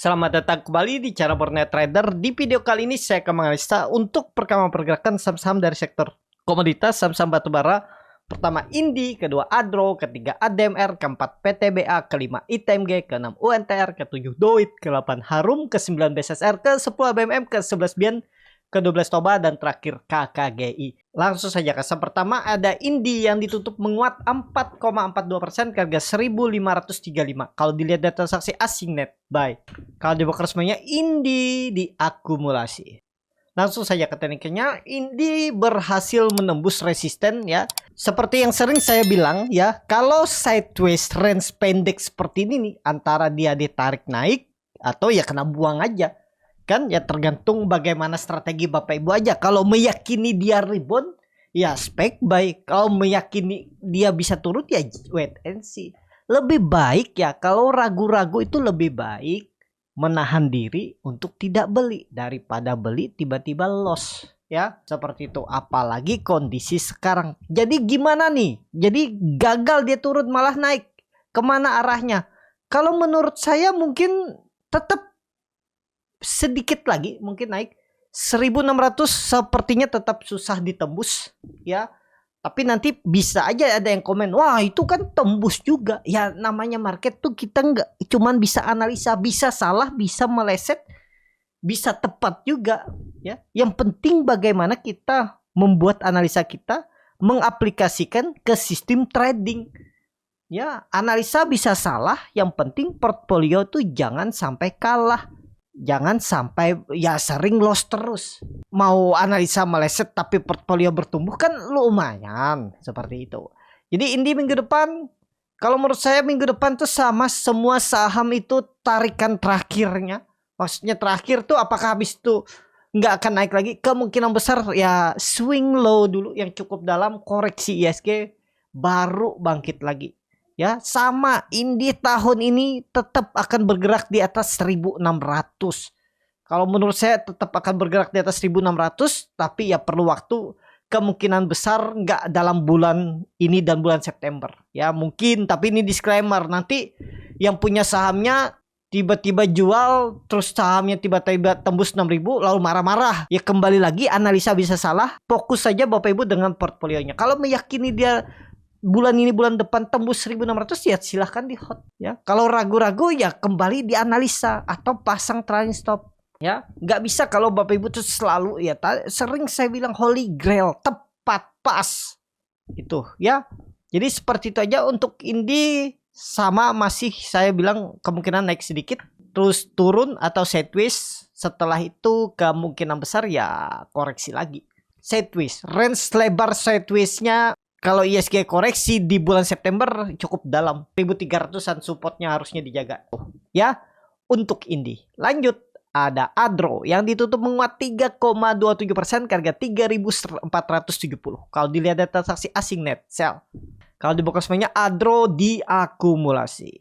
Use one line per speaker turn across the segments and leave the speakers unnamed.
Selamat datang kembali di Cara Bernet Trader. Di video kali ini saya akan menganalisa untuk perkembangan pergerakan saham-saham dari sektor komoditas, saham-saham batubara. Pertama Indi, kedua Adro, ketiga ADMR, keempat PTBA, kelima ITMG, keenam UNTR, ketujuh Doit, ke-8 Harum, ke-9 BSSR, ke-10 ABMM, ke-11 BIAN, ke-12 Toba, dan terakhir KKGI. Langsung saja ke saham pertama ada Indi yang ditutup menguat 4,42% ke harga 1535. Kalau dilihat data transaksi asing net buy. Kalau di broker resminya Indi diakumulasi. Langsung saja ke tekniknya, Indi berhasil menembus resisten ya. Seperti yang sering saya bilang ya, kalau sideways range pendek seperti ini nih, antara dia ditarik naik atau ya kena buang aja. Kan ya tergantung bagaimana strategi Bapak Ibu aja. Kalau meyakini dia rebound ya spek buy. Kalau meyakini dia bisa turun ya wait and see. Lebih baik ya kalau ragu-ragu itu lebih baik menahan diri untuk tidak beli daripada beli tiba-tiba loss ya, seperti itu. Apalagi kondisi sekarang. Jadi gimana nih? Jadi gagal dia turun malah naik. Kemana arahnya? Kalau menurut saya mungkin tetap sedikit lagi mungkin naik 1600 sepertinya tetap susah ditembus ya. Tapi nanti bisa aja ada yang komen, wah itu kan tembus juga. Ya namanya market tuh kita nggak cuman bisa analisa, bisa salah, bisa meleset, bisa tepat juga ya. Yang penting bagaimana kita membuat analisa kita, mengaplikasikan ke sistem trading. Ya, analisa bisa salah, yang penting portfolio tuh jangan sampai kalah. Jangan sampai ya sering loss terus. Mau analisa meleset tapi portfolio bertumbuh kan lumayan, seperti itu. Jadi Indi minggu depan, kalau menurut saya minggu depan tuh sama semua saham itu tarikan terakhirnya. Maksudnya terakhir tuh apakah habis itu nggak akan naik lagi? Kemungkinan besar ya swing low dulu yang cukup dalam, koreksi ISG baru bangkit lagi. Ya, sama Indi tahun ini tetap akan bergerak di atas 1600. Kalau menurut saya tetap akan bergerak di atas 1600, tapi ya perlu waktu. Kemungkinan besar nggak dalam bulan ini dan bulan September. Ya mungkin, tapi ini disclaimer. Nanti yang punya sahamnya tiba-tiba jual, terus sahamnya tiba-tiba tembus 6000 lalu marah-marah. Ya kembali lagi analisa bisa salah. Fokus saja Bapak Ibu dengan portfolionya. Kalau meyakini dia bulan ini bulan depan tembus 1600 ya silahkan di hold ya. Kalau ragu-ragu ya kembali dianalisa atau pasang trailing stop ya. Nggak bisa kalau Bapak Ibu tuh selalu ya, sering saya bilang holy grail, tepat pas itu ya. Jadi seperti itu aja untuk Indi. Sama masih saya bilang kemungkinan naik sedikit terus turun atau sideways. Setelah itu kemungkinan besar ya koreksi lagi sideways. Range lebar sidewaysnya kalau ISG koreksi di bulan September cukup dalam, 1300-an supportnya harusnya dijaga ya untuk Indi. Lanjut ada Adro yang ditutup menguat 3,27% ke harga 3470. Kalau dilihat data transaksi asing net sell. Kalau di broker resminya Adro diakumulasi.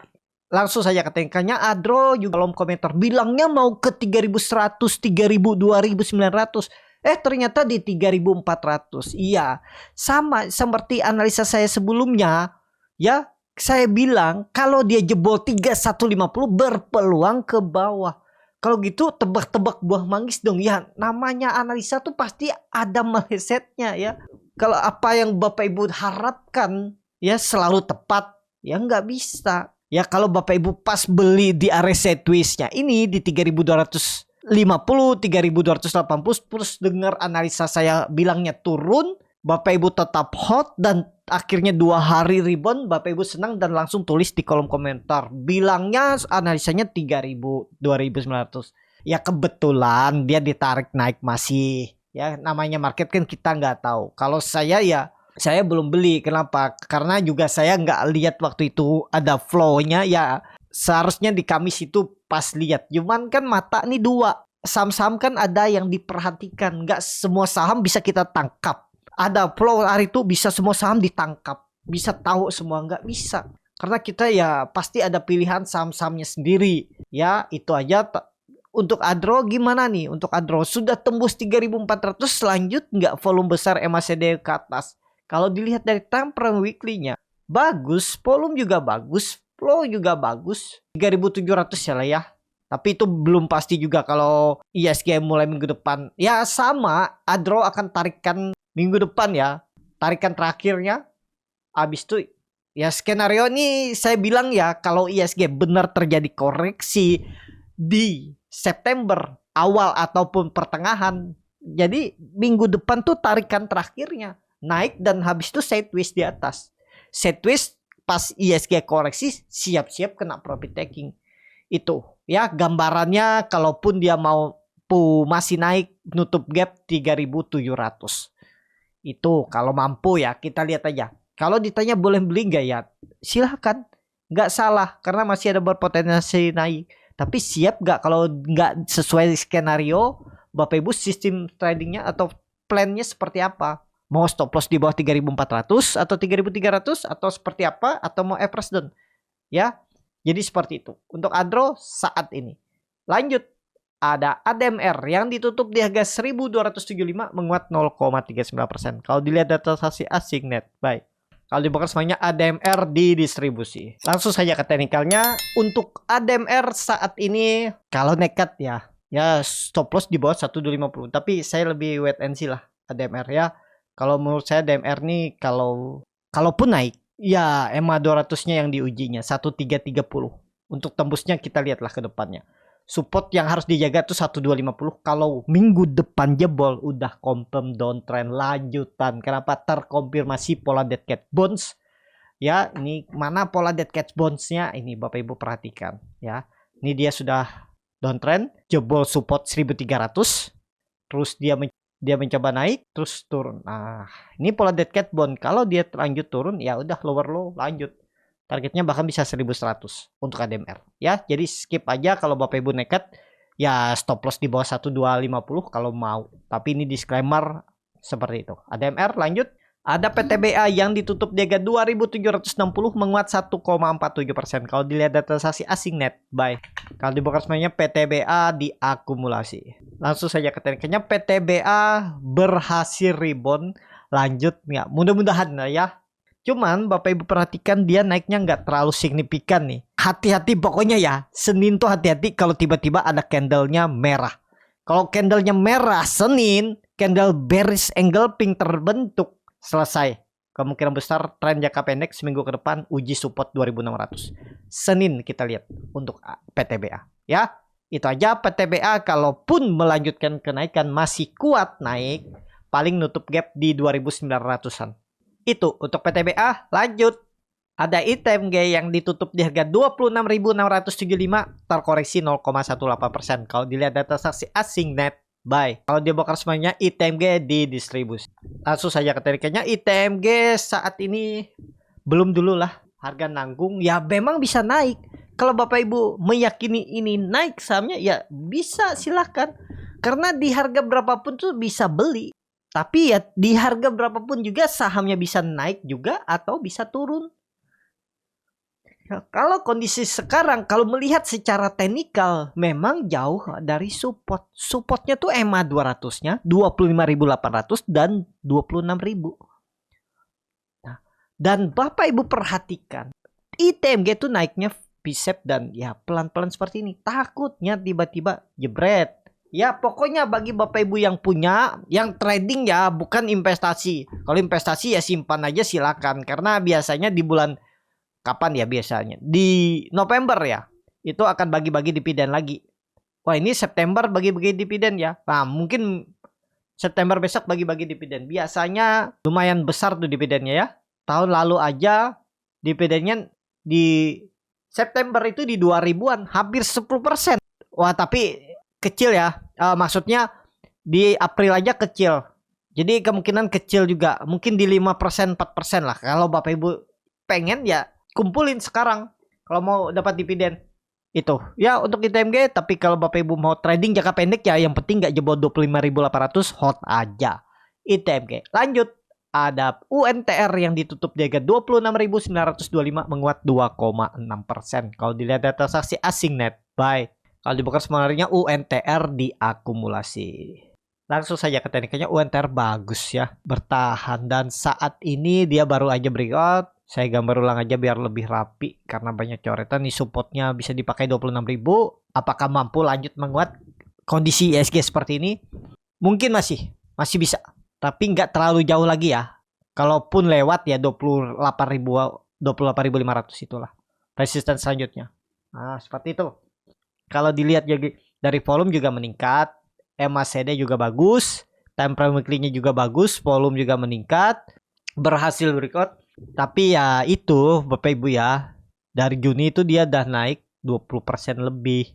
Langsung saja ketingkatnya Adro juga kolom komentar bilangnya mau ke 3100, 3000, 2900. Ternyata di 3400. Iya, sama seperti analisa saya sebelumnya. Ya, saya bilang kalau dia jebol 3150 berpeluang ke bawah. Kalau gitu tebak-tebak buah manggis dong. Ya, namanya analisa tuh pasti ada melesetnya ya. Kalau apa yang Bapak Ibu harapkan ya selalu tepat, ya nggak bisa. Ya kalau Bapak Ibu pas beli di area sideways-nya ini di 3250, 3280, terus dengar analisa saya bilangnya turun, Bapak Ibu tetap hot dan akhirnya 2 hari rebound, Bapak Ibu senang dan langsung tulis di kolom komentar bilangnya analisanya 3000, 2900. Ya kebetulan dia ditarik naik masih ya, namanya market kan kita nggak tahu. Kalau saya ya saya belum beli. Kenapa? Karena juga saya nggak lihat waktu itu ada flow-nya ya. Seharusnya di Kamis itu pas lihat. Cuman kan mata nih dua. Saham-saham kan ada yang diperhatikan. Nggak semua saham bisa kita tangkap. Ada flow hari itu bisa semua saham ditangkap. Bisa tahu semua, nggak bisa. Karena kita ya pasti ada pilihan saham-sahamnya sendiri. Ya itu aja. Untuk Adro gimana nih? Untuk Adro sudah tembus 3400, lanjut nggak volume besar MACD ke atas? Kalau dilihat dari time frame weekly-nya bagus, volume juga bagus, flow juga bagus. 3700 ya lah ya. Tapi itu belum pasti juga kalau ISG mulai minggu depan. Ya sama, Adro akan tarikan minggu depan ya. Tarikan terakhirnya. Habis itu ya skenario ini saya bilang ya, kalau ISG benar terjadi koreksi di September awal ataupun pertengahan. Jadi minggu depan tuh tarikan terakhirnya. Naik dan habis itu sideways di atas. Sideways pas ISG koreksi siap-siap kena profit taking. Itu ya gambarannya, kalaupun dia mau masih naik nutup gap 3.700. Itu kalau mampu ya, kita lihat aja. Kalau ditanya boleh beli nggak ya, silahkan, nggak salah karena masih ada berpotensi naik. Tapi siap nggak kalau nggak sesuai skenario Bapak Ibu, sistem tradingnya atau plannya seperti apa? Mau stop loss di bawah 3.400 atau 3.300 atau seperti apa, atau mau average down ya. Jadi seperti itu untuk Adro saat ini. Lanjut, ada ADMR yang ditutup di harga 1.275 menguat 0,39%. Kalau dilihat data transaksi asing net buy. Kalau dibongkar semuanya ADMR di distribusi. Langsung saja ke teknikalnya. Untuk ADMR saat ini kalau nekat ya stop loss di bawah 1.250. Tapi saya lebih wait and see lah ADMR ya. Kalau menurut saya ADMR nih kalaupun naik ya EMA 200-nya yang diujinya 1330. Untuk tembusnya kita lihatlah ke depannya. Support yang harus dijaga tuh 1250. Kalau minggu depan jebol udah confirm downtrend lanjutan. Kenapa? Terkonfirmasi pola dead cat bounce. Ya, ini mana pola dead cat bounce-nya? Ini Bapak Ibu perhatikan ya. Ini dia sudah downtrend, jebol support 1300. Terus dia mencoba naik terus turun. Nah, ini pola dead cat bond. Kalau dia lanjut turun ya udah lower low lanjut. Targetnya bahkan bisa 1100 untuk ADMR. Ya, jadi skip aja kalau Bapak Ibu nekat. Ya stop loss di bawah 1250 kalau mau. Tapi ini disclaimer seperti itu. ADMR lanjut. Ada PTBA yang ditutup di harga 2.760 menguat 1,47%. Kalau dilihat data transaksi asing net buy. Kalau dibongkar semuanya PTBA diakumulasi. Langsung saja ke tekniknya. PTBA berhasil rebound lanjut ya. Mudah-mudahan ya. Cuman Bapak Ibu perhatikan dia naiknya nggak terlalu signifikan nih. Hati-hati pokoknya ya. Senin tuh hati-hati kalau tiba-tiba ada candlenya merah. Kalau candlenya merah Senin, candle bearish angle pink terbentuk. Selesai. Kemungkinan besar tren jangka pendek seminggu ke depan uji support 2600. Senin kita lihat untuk PTBA. Ya, itu aja PTBA. Kalaupun melanjutkan kenaikan masih kuat naik, paling nutup gap di 2900-an. Itu untuk PTBA. Lanjut. Ada ITMG yang ditutup di harga 26.675 terkoreksi 0,18%. Kalau dilihat data transaksi asing net buy. Kalau dia bongkar semuanya ITMG di distribusi. Langsung saja ke tekniknya. ITMG saat ini belum dulu lah harga nanggung. Ya memang bisa naik. Kalau Bapak Ibu meyakini ini naik sahamnya ya bisa silahkan. Karena di harga berapapun tuh bisa beli. Tapi ya di harga berapapun juga sahamnya bisa naik juga atau bisa turun. Ya, kalau kondisi sekarang, kalau melihat secara teknikal, memang jauh dari support. Supportnya tuh EMA 200-nya, 25.800 dan 26.000. Nah, dan Bapak Ibu perhatikan, ITMG itu naiknya V-shape dan ya pelan-pelan seperti ini. Takutnya tiba-tiba jebret. Ya pokoknya bagi Bapak Ibu yang punya, yang trading ya bukan investasi. Kalau investasi ya simpan aja silakan. Karena biasanya di bulan kapan ya biasanya? Di November ya. Itu akan bagi-bagi dividen lagi. Wah ini September bagi-bagi dividen ya. Nah mungkin September besok bagi-bagi dividen. Biasanya lumayan besar tuh dividennya ya. Tahun lalu aja dividennya di September itu di 2000-an. Hampir 10%. Wah tapi kecil ya. Maksudnya di April aja kecil. Jadi kemungkinan kecil juga. Mungkin di 5%, 4% lah. Kalau Bapak Ibu pengen ya kumpulin sekarang kalau mau dapat dividen itu ya untuk ITMG. Tapi kalau Bapak Ibu mau trading jangka pendek ya yang penting nggak jebol 25.800, hot aja ITMG. Lanjut ada UNTR yang ditutup di harga 26.925 menguat 2,6%. Kalau dilihat data transaksi asing net buy. Kalau dibongkar semuanya UNTR diakumulasi. Langsung saja ke tekniknya. UNTR bagus ya, bertahan dan saat ini dia baru aja breakout Saya gambar ulang aja biar lebih rapi karena banyak coretan. Nih supportnya bisa dipakai 26.000. Apakah mampu lanjut menguat kondisi ISG seperti ini? Mungkin masih bisa. Tapi nggak terlalu jauh lagi ya. Kalaupun lewat ya 28.500 itulah resisten selanjutnya. Nah, seperti itu. Kalau dilihat dari volume juga meningkat, MACD juga bagus, time frame weekly-nya juga bagus, volume juga meningkat, berhasil breakout. Tapi ya itu Bapak Ibu ya, dari Juni itu dia udah naik 20% lebih.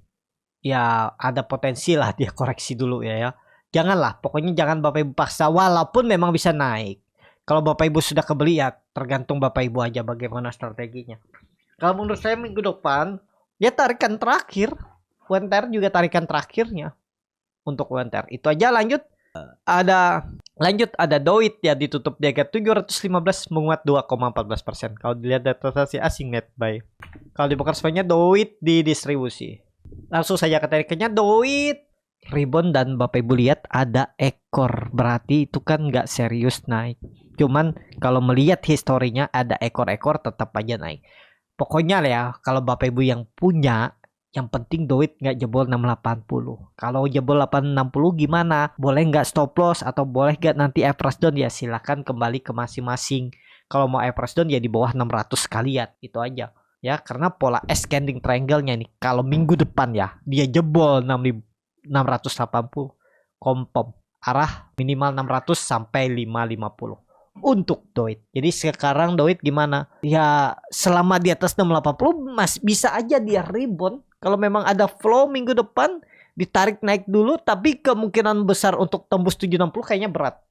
Ya ada potensi lah dia koreksi dulu ya. Janganlah, pokoknya jangan Bapak Ibu paksa walaupun memang bisa naik. Kalau Bapak Ibu sudah kebeli ya tergantung Bapak Ibu aja bagaimana strateginya. Kalau menurut saya minggu depan ya tarikan terakhir. UNTR juga tarikan terakhirnya untuk UNTR. Itu aja. Lanjut ada Doit ya, ditutup di harga 715 menguat 2,14%. Kalau dilihat data transaksi asing net buy. Kalau di broker semuanya Doit di distribusi. Langsung saja ke tarikannya Doit rebound dan Bapak Ibu lihat ada ekor. Berarti itu kan nggak serius naik. Cuman kalau melihat historinya ada ekor-ekor tetap aja naik. Pokoknya ya kalau Bapak Ibu yang punya, yang penting Doit nggak jebol 680. Kalau jebol 860 gimana? Boleh nggak stop loss atau boleh nggak nanti average down? Ya silakan kembali ke masing-masing. Kalau mau average down ya di bawah 600 sekalian. Itu aja. Ya karena pola ascending triangle-nya nih kalau minggu depan ya dia jebol 680 kompom arah minimal 600 sampai 550 untuk Doit. Jadi sekarang Doit gimana? Ya selama di atas 680 masih bisa aja dia rebound. Kalau memang ada flow minggu depan ditarik naik dulu, tapi kemungkinan besar untuk tembus 760 kayaknya berat.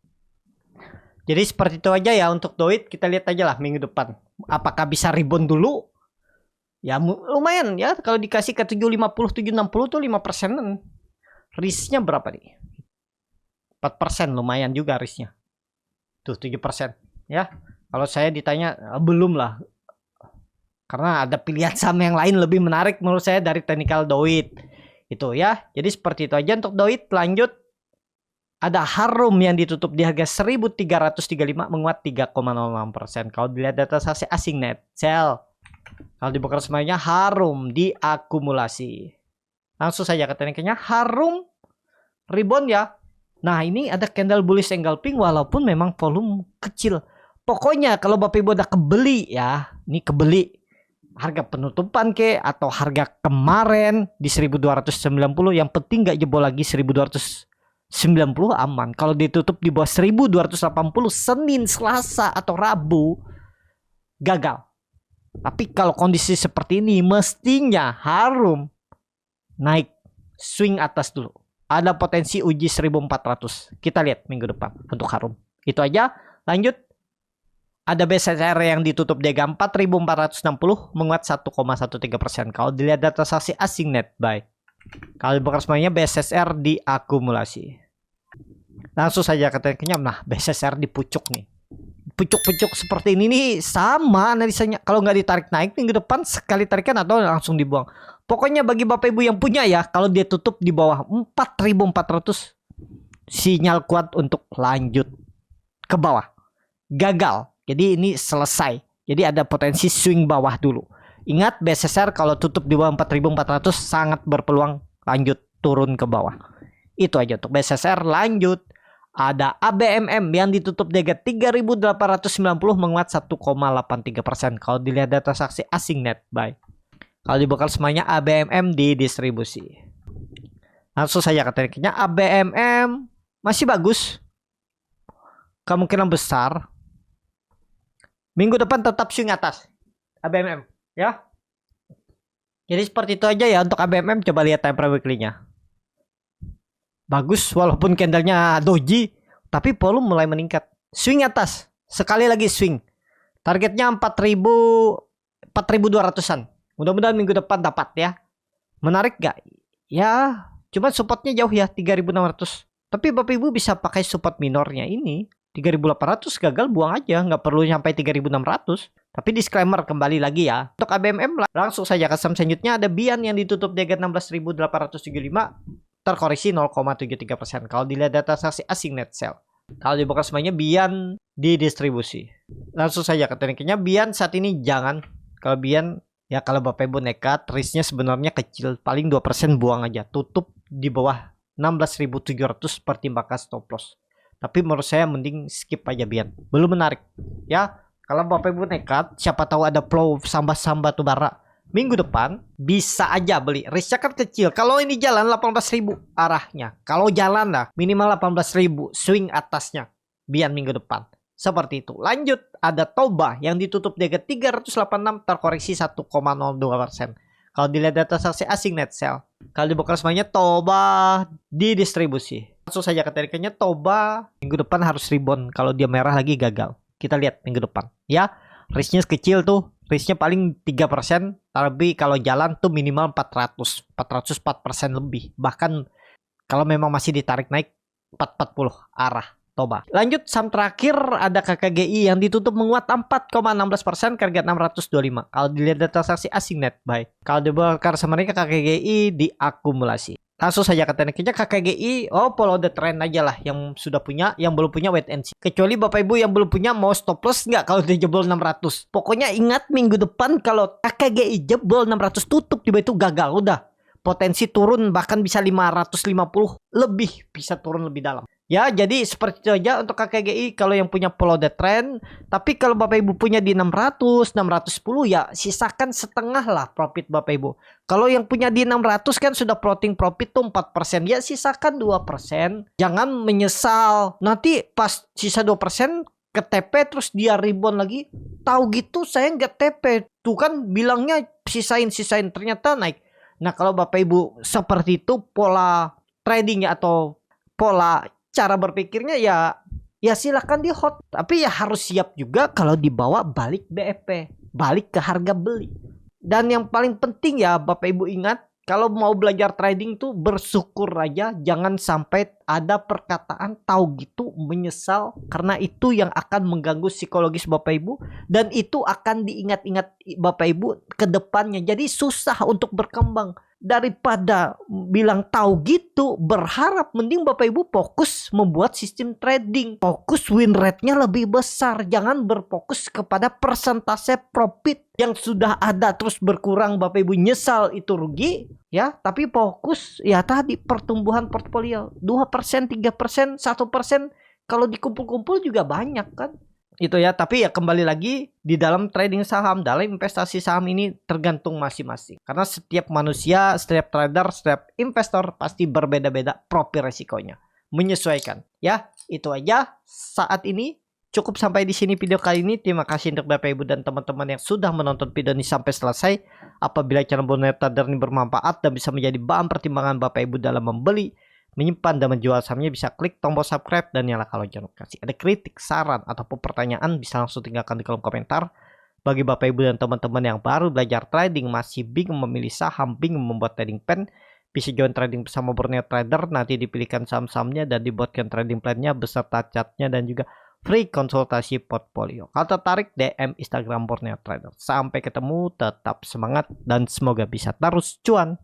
Jadi seperti itu aja ya untuk Doit. Kita lihat aja lah minggu depan apakah bisa rebound dulu. Ya lumayan ya kalau dikasih ke 750 760 tuh 5%. Risknya berapa nih? 4%, lumayan juga risknya. Tuh 7% ya. Kalau saya ditanya belum lah. Karena ada pilihan saham yang lain lebih menarik menurut saya dari technical Doit. Itu ya. Jadi seperti itu aja untuk Doit. Lanjut. Ada Harum yang ditutup di harga 1335 menguat 3,06%. Kalau dilihat data transaksi asing net sell. Kalau di broker semuanya Harum diakumulasi. Langsung saja ke tekniknya Harum rebound ya. Nah ini ada candle bullish engulfing walaupun memang volume kecil. Pokoknya kalau Bapak Ibu udah kebeli ya. Ini kebeli. Harga penutupan ke atau harga kemarin di 1290, yang penting nggak jebol lagi 1290 aman. Kalau ditutup di bawah 1280 Senin, Selasa atau Rabu gagal. Tapi kalau kondisi seperti ini mestinya Harum naik swing atas dulu. Ada potensi uji 1400. Kita lihat minggu depan untuk Harum. Itu aja. Lanjut. Ada BSSR yang ditutup di harga 4460 menguat 1,13%. Kalau dilihat data transaksi asing net buy. Kalau bukan semuanya BSSR diakumulasi. Langsung saja ke tekniknya. Nah BSSR di pucuk nih. Pucuk-pucuk seperti ini nih sama analisanya. Kalau nggak ditarik naik minggu depan sekali tarikan atau langsung dibuang. Pokoknya bagi Bapak Ibu yang punya ya, kalau dia tutup di bawah 4400 sinyal kuat untuk lanjut ke bawah. Gagal. Jadi ini selesai. Jadi ada potensi swing bawah dulu. Ingat BSSR kalau tutup di bawah 4400 sangat berpeluang lanjut turun ke bawah. Itu aja untuk BSSR. Lanjut. Ada ABMM yang ditutup di harga 3890 menguat 1,83%. Kalau dilihat data transaksi asing net buy. Kalau dibakar semuanya ABMM di distribusi. Langsung saja ke tekniknya. ABMM masih bagus. Kemungkinan besar minggu depan tetap swing atas ABMM ya. Jadi seperti itu aja ya untuk ABMM. Coba lihat time frame weekly-nya. Bagus walaupun candlenya doji, tapi volume mulai meningkat. Swing atas. Sekali lagi swing. Targetnya 4.200-an. Mudah-mudahan minggu depan dapat ya. Menarik gak? Ya, cuma supportnya jauh ya 3.600. Tapi Bapak Ibu bisa pakai support minornya ini. 3.800 gagal buang aja, nggak perlu sampai 3.600. Tapi disclaimer kembali lagi ya. Untuk ABMM langsung saja ke saham selanjutnya. Ada Bian yang ditutup di harga 16.875 terkoreksi 0,73%. Kalau dilihat data transaksi asing net sell. Kalau dibuka semuanya, Bian didistribusi. Langsung saja ke tekniknya. Bian saat ini jangan. Kalau Bian, ya kalau Bapak Ibu nekat, risknya sebenarnya kecil. Paling 2% buang aja. Tutup di bawah 16.700, pertimbangkan stop loss. Tapi menurut saya mending skip aja Bian. Belum menarik. Ya, kalau Bapak Ibu nekat, siapa tahu ada flow saham batubara minggu depan, bisa aja beli. Risknya kan kecil. Kalau ini jalan 18.000 arahnya. Kalau jalan lah minimal 18.000, swing atasnya Bian minggu depan. Seperti itu. Lanjut, ada Toba yang ditutup di harga 386, terkoreksi 1,02%. Kalau dilihat data transaksi asing net sell. Kalau dibuka semuanya, Toba didistribusi. Langsung saja ke tekniknya. Toba minggu depan harus rebound. Kalau dia merah lagi gagal. Kita lihat minggu depan. Ya, risknya kecil tuh. Risknya paling 3%, tapi kalau jalan tuh minimal 404% lebih. Bahkan kalau memang masih ditarik naik 440 arah Toba. Lanjut, saham terakhir ada KKGI yang ditutup menguat 4,16% ke harga 625. Kalau dilihat data transaksi asing net buy. Kalau dibakar sama mereka, KKGI diakumulasi. Langsung saja ke tekniknya. KKGI, follow the trend aja lah. Yang sudah punya, yang belum punya wait and see. Kecuali Bapak Ibu yang belum punya, mau stop loss nggak kalau dia jebol 600. Pokoknya ingat minggu depan kalau KKGI jebol 600 tutup tiba itu gagal. Udah, potensi turun bahkan bisa 550 lebih, bisa turun lebih dalam. Ya, jadi seperti itu aja untuk KKGI kalau yang punya follow the trend. Tapi kalau Bapak Ibu punya di 600, 610 ya sisakan setengah lah profit Bapak Ibu. Kalau yang punya di 600 kan sudah floating profit tuh 4%. Ya sisakan 2%. Jangan menyesal. Nanti pas sisa 2% ke TP terus dia rebound lagi. Tahu gitu saya nggak TP. Tuh kan bilangnya sisain ternyata naik. Nah, kalau Bapak Ibu seperti itu pola tradingnya atau pola cara berpikirnya ya silakan di hot, tapi ya harus siap juga kalau dibawa balik BEP, balik ke harga beli. Dan yang paling penting ya Bapak Ibu ingat, kalau mau belajar trading tuh bersyukur aja, jangan sampai ada perkataan tahu gitu menyesal, karena itu yang akan mengganggu psikologis Bapak Ibu dan itu akan diingat-ingat Bapak Ibu ke depannya. Jadi susah untuk berkembang. Daripada bilang tahu gitu, berharap mending Bapak Ibu fokus membuat sistem trading. Fokus win rate-nya lebih besar. Jangan berfokus kepada persentase profit yang sudah ada terus berkurang. Bapak Ibu nyesal itu rugi. Ya, tapi fokus ya tadi pertumbuhan portfolio 2%, 3%, 1%. Kalau dikumpul-kumpul juga banyak kan. Itu ya, tapi ya kembali lagi di dalam trading saham, dalam investasi saham ini tergantung masing-masing. Karena setiap manusia, setiap trader, setiap investor pasti berbeda-beda profil resikonya. Menyesuaikan. Ya, itu aja saat ini. Cukup sampai di sini video kali ini. Terima kasih untuk Bapak Ibu dan teman-teman yang sudah menonton video ini sampai selesai. Apabila channel Borneo Trader ini bermanfaat dan bisa menjadi bahan pertimbangan Bapak Ibu dalam membeli, menyimpan dan menjual sahamnya, bisa klik tombol subscribe dan nyalakan lonceng notifikasi. Ada kritik, saran, ataupun pertanyaan bisa langsung tinggalkan di kolom komentar. Bagi Bapak Ibu dan teman-teman yang baru belajar trading, masih bingung memilih saham, bingung membuat trading plan, bisa join trading bersama Borneo Trader. Nanti dipilihkan saham-sahamnya dan dibuatkan trading plannya beserta chartnya dan juga free konsultasi portfolio. Kalau tertarik, DM Instagram Borneo Trader. Sampai ketemu, tetap semangat dan semoga bisa terus cuan.